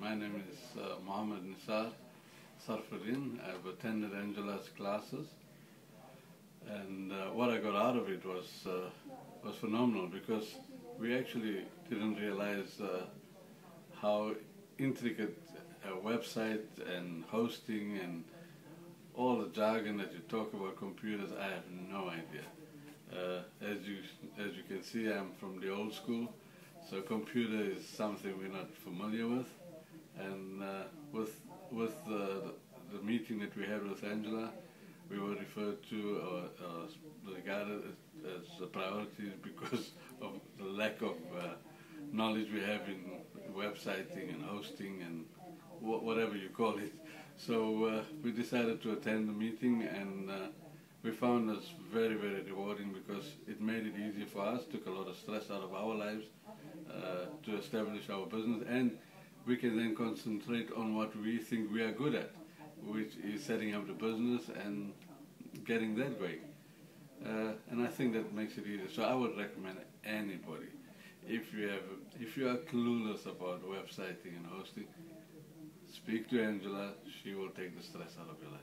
My name is Mohammed Nisar Sarfuddin. I've attended Angela's classes, and what I got out of it was phenomenal, because we actually didn't realize how intricate a website and hosting and all the jargon that you talk about computers. I have no idea. As you can see, I'm from the old school, so computer is something we're not familiar with. And with the meeting that we had with Angela, we were referred to regarded as a priority because of the lack of knowledge we have in websiting and hosting and whatever you call it. So we decided to attend the meeting, and we found this very, very rewarding, because it made it easy for us, took a lot of stress out of our lives to establish our business, and we can then concentrate on what we think we are good at, which is setting up the business and getting that going. And I think that makes it easier. So I would recommend anybody, if you are clueless about websiting and hosting, speak to Angela. She will take the stress out of your life.